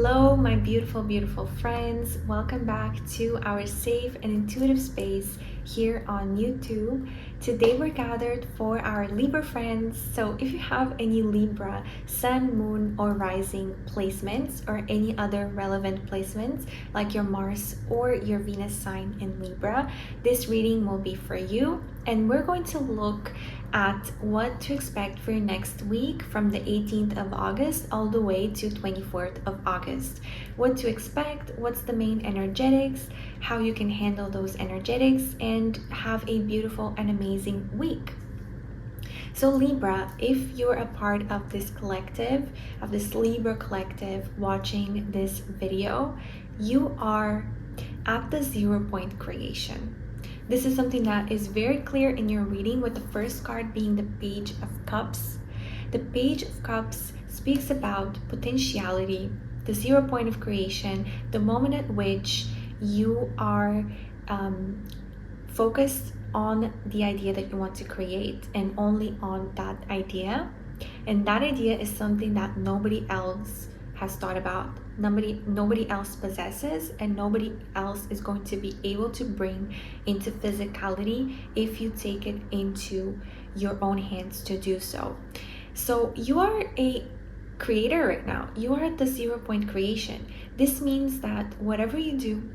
Hello, my beautiful, beautiful friends. Welcome back to our safe and intuitive space here on YouTube. Today we're gathered for our Libra friends. So if you have any Libra, Sun, Moon, or Rising placements, or any other relevant placements like your Mars or your Venus sign in Libra, this reading will be for you. And we're going to look at what to expect for your next week from the 18th of August all the way to 24th of August. What to expect, what's the main energetics, how you can handle those energetics, and have a beautiful and amazing week. So Libra, if you're a part of this collective, of this Libra collective watching this video, you are at the 0 point creation. This is something that is very clear in your reading, with the first card being the Page of Cups. The Page of Cups speaks about potentiality, the 0 point of creation, the moment at which you are focused on the idea that you want to create and only on that idea. And that idea is something that nobody else has thought about, nobody else possesses, and nobody else is going to be able to bring into physicality if you take it into your own hands to do so. So you are a creator right now. You are at the 0 point creation. This means that whatever you do,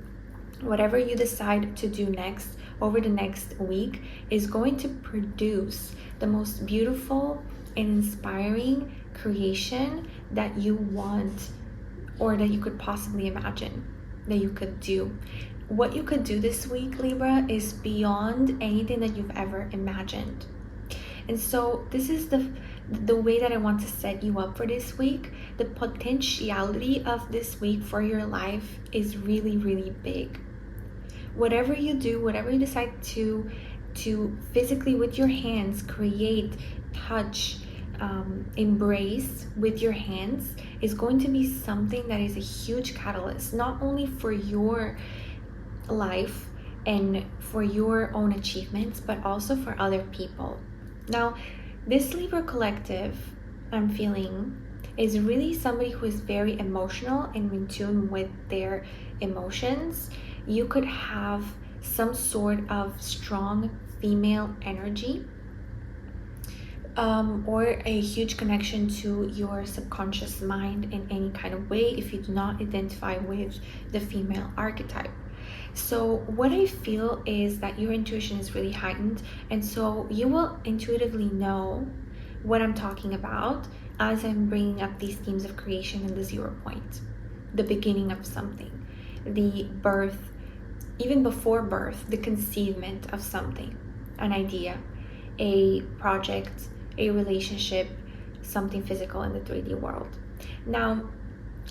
whatever you decide to do next over the next week is going to produce the most beautiful and inspiring creation that you want, or that you could possibly imagine that you could do. What you could do this week, Libra, is beyond anything that you've ever imagined. And so this is the way that I want to set you up for this week. The potentiality of this week for your life is really, really big. Whatever you do, whatever you decide to physically with your hands create, touch, embrace with your hands is going to be something that is a huge catalyst, not only for your life and for your own achievements, but also for other people. Now, this Libra collective, I'm feeling, is really somebody who is very emotional and in tune with their emotions. You could have some sort of strong female energy, or a huge connection to your subconscious mind in any kind of way if you do not identify with the female archetype. So what I feel is that your intuition is really heightened, and so you will intuitively know what I'm talking about as I'm bringing up these themes of creation and the 0 point, the beginning of something, the birth, even before birth, the conceivement of something, an idea, a project, a relationship, something physical in the 3D world. Now,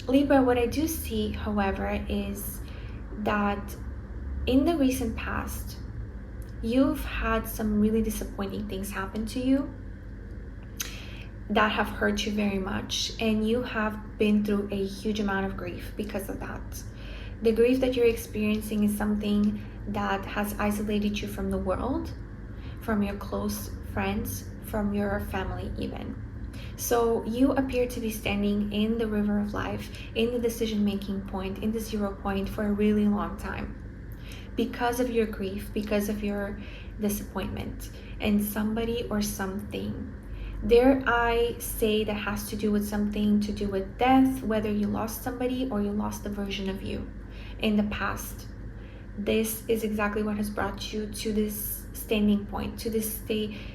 Libra, what I do see, however, is that in the recent past, you've had some really disappointing things happen to you that have hurt you very much, and you have been through a huge amount of grief because of that. The grief that you're experiencing is something that has isolated you from the world, from your close friends, from your family even. So you appear to be standing in the river of life, in the decision-making point, in the 0 point for a really long time because of your grief, because of your disappointment, and somebody or something. Dare I say that has to do with something to do with death, whether you lost somebody or you lost the version of you in the past. This is exactly what has brought you to this standing point, to this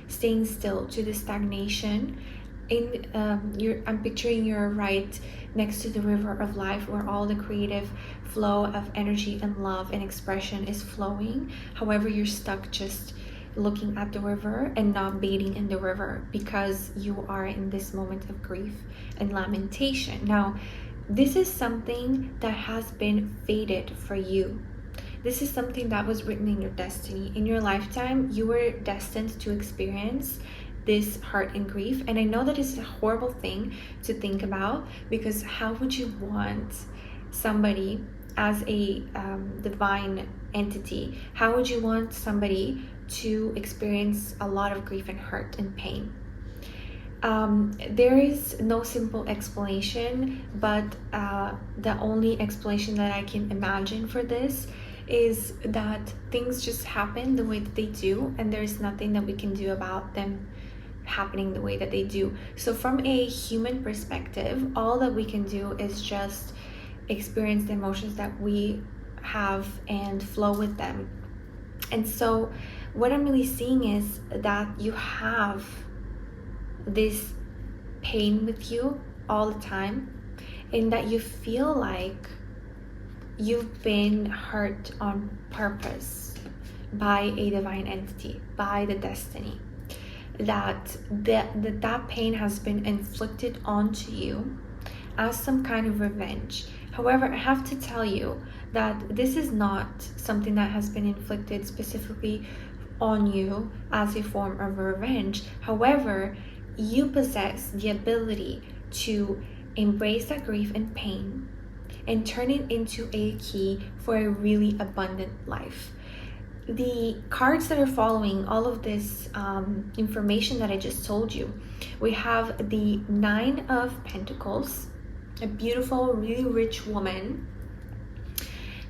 staying still, to this stagnation. I'm picturing you're right next to the river of life, where all the creative flow of energy and love and expression is flowing. However, you're stuck just looking at the river and not bathing in the river because you are in this moment of grief and lamentation. Now, this is something that has been fated for you. This is something that was written in your destiny. In your lifetime, you were destined to experience this hurt and grief. And I know that is a horrible thing to think about, because how would you want somebody as a divine entity, how would you want somebody to experience a lot of grief and hurt and pain? There is no simple explanation, but the only explanation that I can imagine for this is that things just happen the way that they do, and there's nothing that we can do about them happening the way that they do. So from a human perspective, all that we can do is just experience the emotions that we have and flow with them. And so what I'm really seeing is that you have this pain with you all the time, and that you feel like you've been hurt on purpose by a divine entity, by the destiny, that pain has been inflicted onto you as some kind of revenge. However, I have to tell you that this is not something that has been inflicted specifically on you as a form of revenge. However, you possess the ability to embrace that grief and pain and turn it into a key for a really abundant life. The cards that are following all of this information that I just told you, we have the Nine of Pentacles, a beautiful, really rich woman,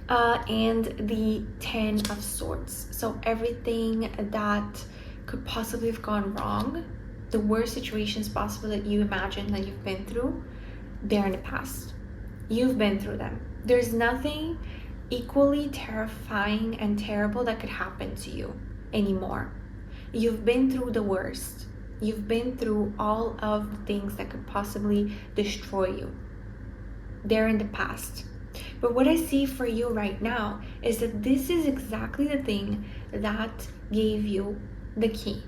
and the Ten of Swords. So everything that could possibly have gone wrong, the worst situations possible that you imagine that you've been through, they're in the past. You've been through them. There's nothing equally terrifying and terrible that could happen to you anymore. You've been through the worst. You've been through all of the things that could possibly destroy you. They're in the past. But what I see for you right now is that this is exactly the thing that gave you the key.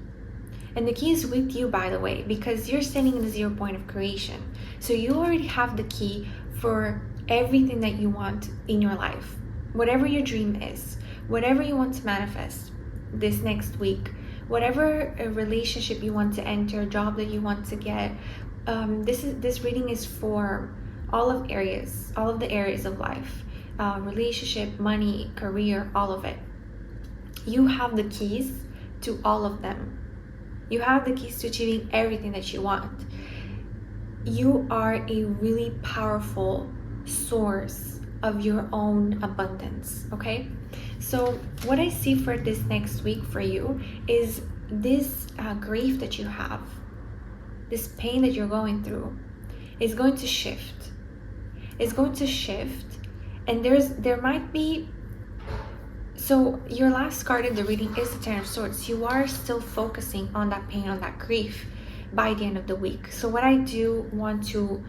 And the key is with you, by the way, because you're standing in the 0 point of creation. So you already have the key for everything that you want in your life. Whatever your dream is, whatever you want to manifest this next week, whatever relationship you want to enter, job that you want to get, this reading is for all of the areas of life, relationship, money, career, all of it. You have the keys to all of them. You have the keys to achieving everything that you want. You are a really powerful source of your own abundance, okay? So what I see for this next week for you is this grief that you have, this pain that you're going through, is going to shift. It's going to shift, and there might be. So your last card in the reading is the Ten of Swords. You are still focusing on that pain, on that grief by the end of the week. So what I do want to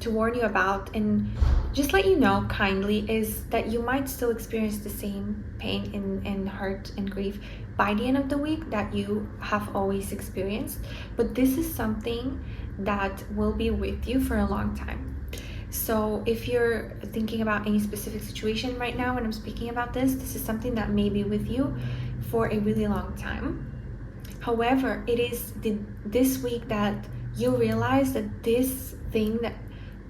warn you about and just let you know kindly is that you might still experience the same pain and hurt and grief by the end of the week that you have always experienced. But this is something that will be with you for a long time. So if you're thinking about any specific situation right now when I'm speaking about this is something that may be with you for a really long time. However, it is this week that you realize that this thing,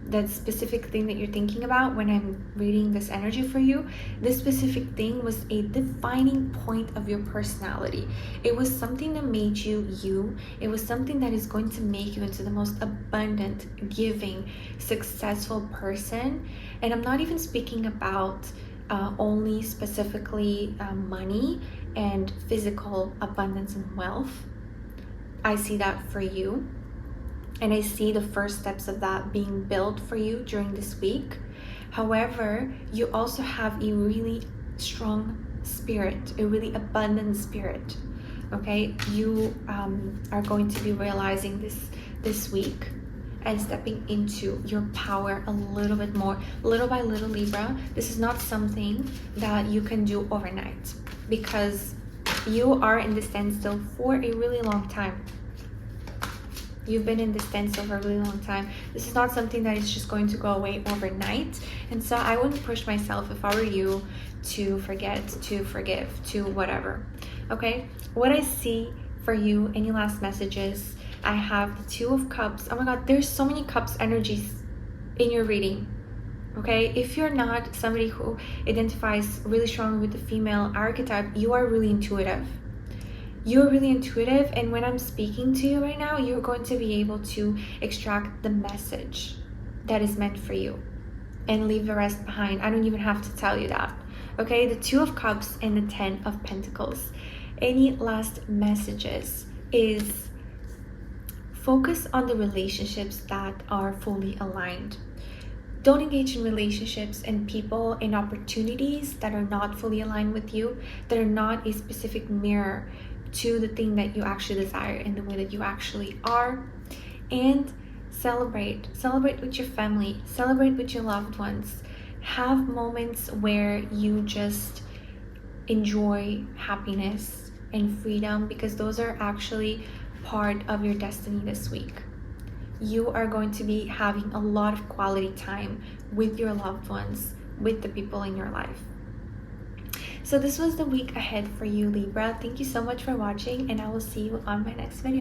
that specific thing that you're thinking about when I'm reading this energy for you, this specific thing was a defining point of your personality. It was something that made you you. It was something that is going to make you into the most abundant, giving, successful person. And I'm not even speaking about only specifically money and physical abundance and wealth. I see that for you. And I see the first steps of that being built for you during this week. However, you also have a really strong spirit, a really abundant spirit. Okay, you are going to be realizing this week and stepping into your power a little bit more, little by little, Libra. This is not something that you can do overnight because you are in the standstill for a really long time. You've been in this standstill for a really long time. This is not something that is just going to go away overnight. And so I wouldn't push myself if I were you to forget, to forgive, to whatever. Okay? What I see for you, any last messages? I have the Two of Cups. Oh my God, there's so many cups energies in your reading. Okay? If you're not somebody who identifies really strongly with the female archetype, you are really intuitive. you're really intuitive, and when I'm speaking to you right now, you're going to be able to extract the message that is meant for you and leave the rest behind. I don't even have to tell you that. Okay, the Two of Cups and the Ten of Pentacles. Any last messages is focus on the relationships that are fully aligned. Don't engage in relationships and people and opportunities that are not fully aligned with you, that are not a specific mirror to the thing that you actually desire and the way that you actually are. And celebrate with your family, celebrate with your loved ones. Have moments where you just enjoy happiness and freedom, because those are actually part of your destiny this week. You are going to be having a lot of quality time with your loved ones, with the people in your life. So this was the week ahead for you, Libra. Thank you so much for watching, and I will see you on my next video.